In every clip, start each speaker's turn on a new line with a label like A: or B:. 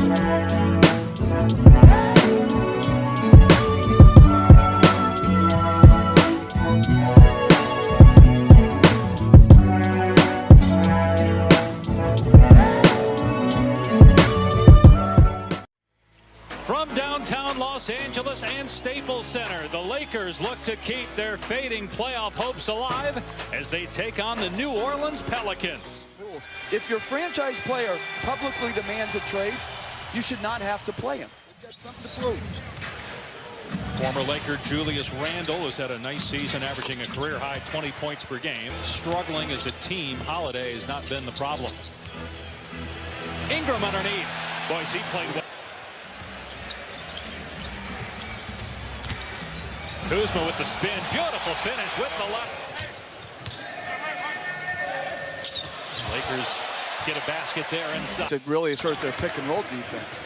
A: From downtown Los Angeles and Staples Center, the Lakers look to keep their fading playoff hopes alive as they take on the New Orleans Pelicans.
B: If your franchise player publicly demands a trade, you should not have to play him.
C: They've got something to prove.
A: Former Laker Julius Randle has had a nice season, averaging a career-high 20 points per game. Struggling as a team, Holiday has not been the problem. Ingram underneath. Boys, he played well. Kuzma with the spin. Beautiful finish with the left. Lakers get a basket there inside.
B: It really has hurt their pick-and-roll defense.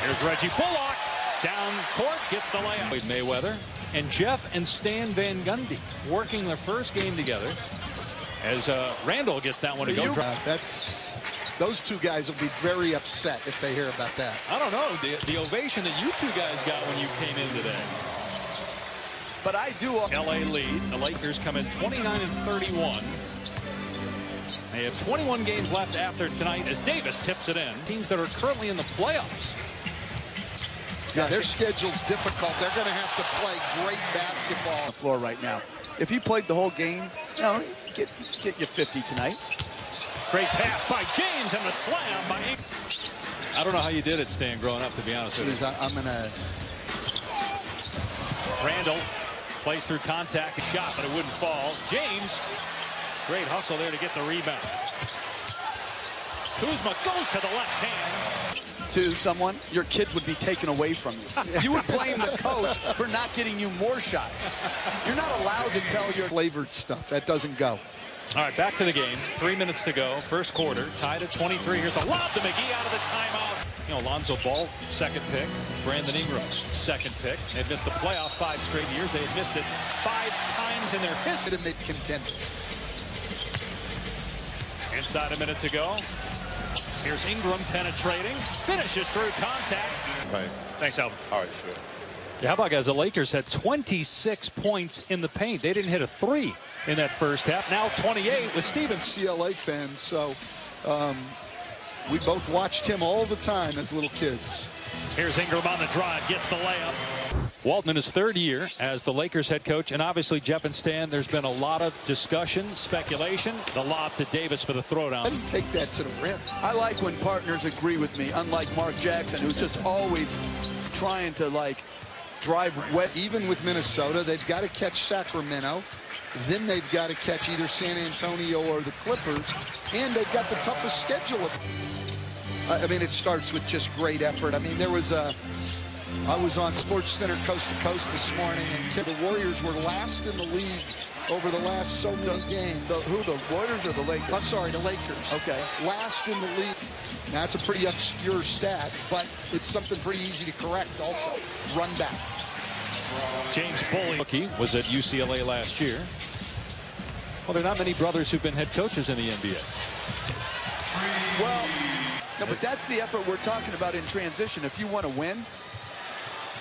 A: Here's Reggie Bullock. Down court, gets the layup. Mayweather and Jeff and Stan Van Gundy working their first game together as Randall gets that one to go.
C: Those two guys will be very upset if they hear about that.
A: I don't know, the ovation that you two guys got when you came in today.
B: But I do.
A: LA lead. The Lakers come in 29-31. They have 21 games left after tonight as Davis tips it in. Teams that are currently in the playoffs.
C: Yeah, their schedule's difficult. They're going to have to play great basketball.
B: On the floor right now. If he played the whole game, you know, get you 50 tonight.
A: Great pass by James and the slam by Ingram. I don't know how you did it, Stan, growing up, to be honest with you.
C: I'm going to...
A: Randall plays through contact, a shot, but it wouldn't fall. James, great hustle there to get the rebound. Kuzma goes to the left hand.
B: To someone, your kids would be taken away from you. You would blame the coach for not getting you more shots. You're not allowed to tell your
C: flavored stuff. That doesn't go.
A: All right, back to the game. 3 minutes to go. First quarter, tied at 23. Here's a lob to McGee out of the timeout. You know, Lonzo Ball, second pick. Brandon Ingram, second pick. They've missed the playoffs 5 straight years. They had missed it 5 times in their history.
C: Mid-contender.
A: Inside a minute to go. Here's Ingram penetrating. Finishes through contact.
D: Right.
A: Thanks, Alvin.
D: All right, sure.
A: Yeah, how about, guys? The Lakers had 26 points in the paint. They didn't hit a 3 in that first half. Now 28 with Stevens.
C: CLA fans, so we both watched him all the time as little kids.
A: Here's Ingram on the drive, gets the layup. Walton in his 3rd year as the Lakers head coach, and obviously Jeff and Stan, there's been a lot of discussion, speculation. The lob to Davis for the throwdown.
C: Let him take that to the rim.
B: I like when partners agree with me, unlike Mark Jackson, who's just always trying to, like, drive wet.
C: Even with Minnesota, they've got to catch Sacramento. Then they've got to catch either San Antonio or the Clippers. And they've got the toughest schedule. I mean, it starts with just great effort. I mean, I was on Sports Center Coast to Coast this morning, and the Warriors were last in the league over the last so many games.
B: Who, the Warriors or the Lakers?
C: I'm sorry, the Lakers.
B: Okay.
C: Last in the league. Now, that's a pretty obscure stat, but it's something pretty easy to correct also. Run back.
A: James Bully was at UCLA last year. Well, there are not many brothers who've been head coaches in the NBA.
B: Well, no, but that's the effort we're talking about in transition. If you want to win,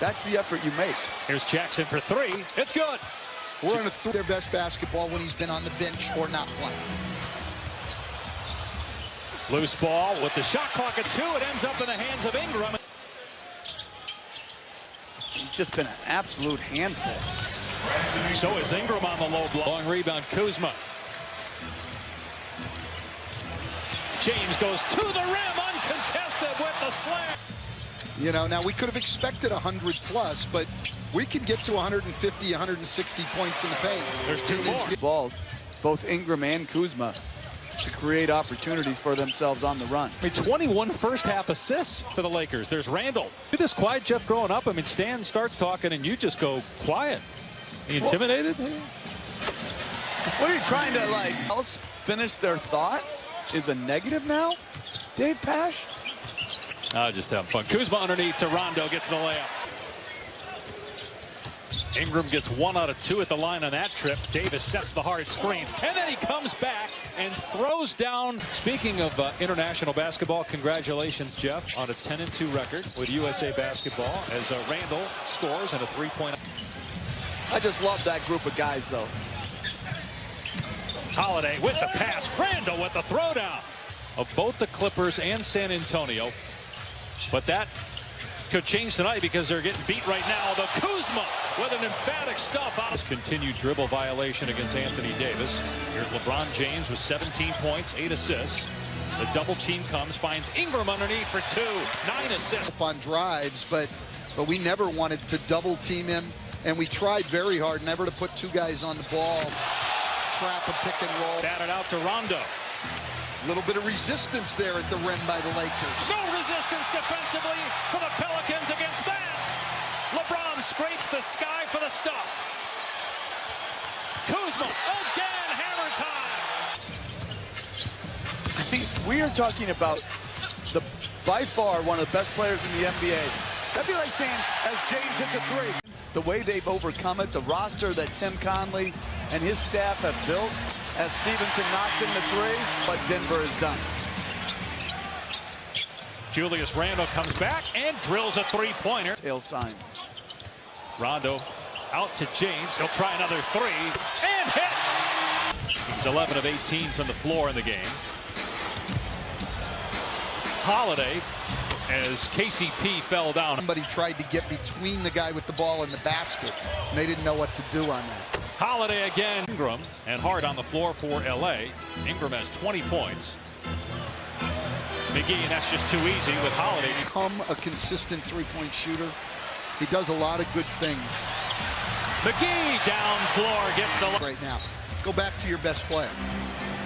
B: that's the effort you make.
A: Here's Jackson for 3. It's good.
C: We're going to their best basketball when he's been on the bench or not playing.
A: Loose ball with the shot clock at 2. It ends up in the hands of Ingram.
B: He's just been an absolute handful.
A: So is Ingram on the low block. Long rebound, Kuzma. James goes to the rim, uncontested with the slam.
C: You know, now we could have expected 100 plus, but we can get to 150, 160 points in the paint.
A: There's 2 more.
B: Balls, both Ingram and Kuzma, to create opportunities for themselves on the run.
A: I mean, 21 first half assists for the Lakers. There's Randall. You're this quiet, Jeff, growing up. I mean, Stan starts talking and you just go quiet. Are you intimidated?
B: What are you trying to, like, else finish their thought? Is a negative now? Dave Pash?
A: Just having fun. Kuzma underneath to Rondo, gets the layup. Ingram gets 1 out of 2 at the line on that trip. Davis sets the hard screen, and then he comes back and throws down. Speaking of international basketball, congratulations, Jeff, on a 10-2 record with USA Basketball as Randall scores and a 3-point.
B: I just love that group of guys, though.
A: Holiday with the pass. Randall with the throwdown of both the Clippers and San Antonio. But that could change tonight because they're getting beat right now. The Kuzma with an emphatic stuff out. Continued dribble violation against Anthony Davis. Here's LeBron James with 17 points, 8 assists. The double team comes, finds Ingram underneath for 2, 9 assists.
C: On drives, but we never wanted to double team him, and we tried very hard never to put 2 guys on the ball. Trap a pick and roll.
A: Batted out to Rondo.
C: A little bit of resistance there at the rim by the Lakers.
A: No resistance defensively for the Pelicans against that. LeBron scrapes the sky for the stop. Kuzma again, hammer time.
B: I mean, we are talking about by far one of the best players in the NBA. That'd be like saying, as James hits a 3. The way they've overcome it, the roster that Tim Conley and his staff have built, as Stevenson knocks in the 3, but Denver is done.
A: Julius Randle comes back and drills a 3-pointer.
B: Tail sign.
A: Rondo out to James. He'll try another 3 and hit. He's 11 of 18 from the floor in the game. Holiday, as KCP fell down.
C: Somebody tried to get between the guy with the ball and the basket, and they didn't know what to do on that.
A: Holiday again. Ingram and Hart on the floor for LA. Ingram has 20 points. McGee, and that's just too easy with Holiday.
C: Become a consistent 3-point shooter. He does a lot of good things.
A: McGee down floor gets the
C: right now. Go back to your best player,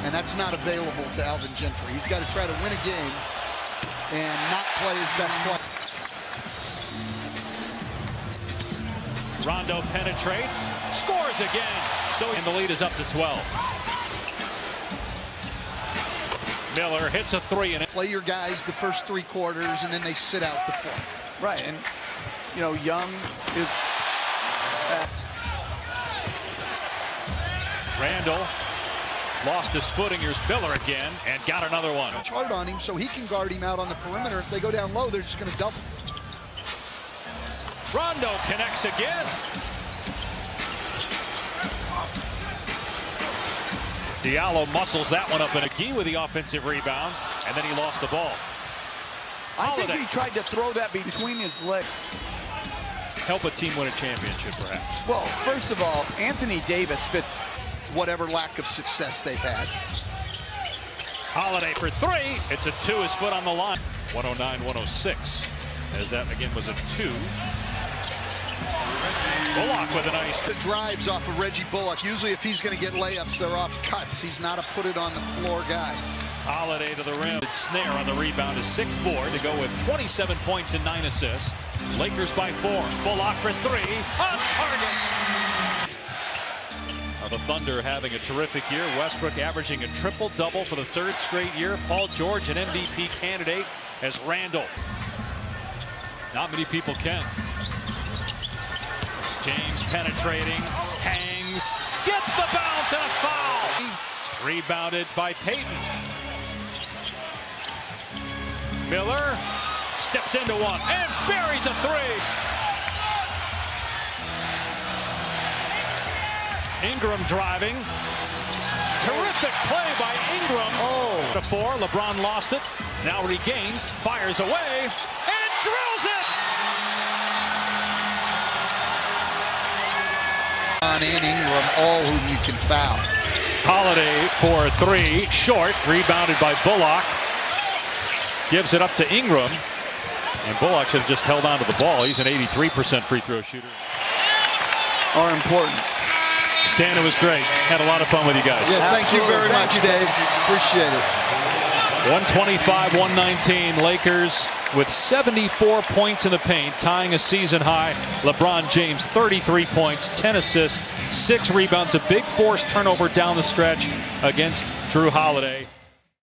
C: and that's not available to Alvin Gentry. He's got to try to win a game and not play his best player.
A: Rondo penetrates, scores again. And the lead is up to 12. Miller hits a 3 and
C: play your guys the first 3 quarters, and then they sit out the 4th.
B: Right, and you know, Young is.
A: Randall lost his footing. Here's Miller again and got another one.
C: Hard on him so he can guard him out on the perimeter. If they go down low, they're just going to double.
A: Rondo connects again. Diallo muscles that one up, and McGee with the offensive rebound, and then he lost the ball.
B: I think he tried to throw that between his legs.
A: Help a team win a championship, perhaps.
B: Well, first of all, Anthony Davis fits
C: whatever lack of success they've had.
A: Holiday for 3. It's a 2. His foot on the line. 109-106. As that again was a 2. Bullock with a nice
C: drives off of Reggie Bullock. Usually if he's going to get layups, they're off cuts. He's not a put it on the floor guy.
A: Holiday to the rim. Snare on the rebound is 6th board to go with 27 points and 9 assists. Lakers by 4. Bullock for 3. On target. The Thunder having a terrific year. Westbrook averaging a triple-double for the 3rd straight year. Paul George, an MVP candidate, as Randall. Not many people can. James penetrating, hangs, gets the bounce and a foul. Rebounded by Payton. Miller steps into one and buries a 3. Ingram driving. Terrific play by Ingram. Oh, to 4. LeBron lost it. Now regains, fires away, and drills it.
C: And Ingram, all whom you can foul.
A: Holiday for 3, short, rebounded by Bullock. Gives it up to Ingram. And Bullock should have just held on to the ball. He's an 83% free throw shooter.
B: Are important.
A: Stan, it was great. Had a lot of fun with you guys.
C: Yeah, thank you very much, Dave. Appreciate it.
A: 125-119. Lakers with 74 points in the paint, tying a season high. LeBron James, 33 points, 10 assists, 6 rebounds, a big forced turnover down the stretch against Drew Holiday.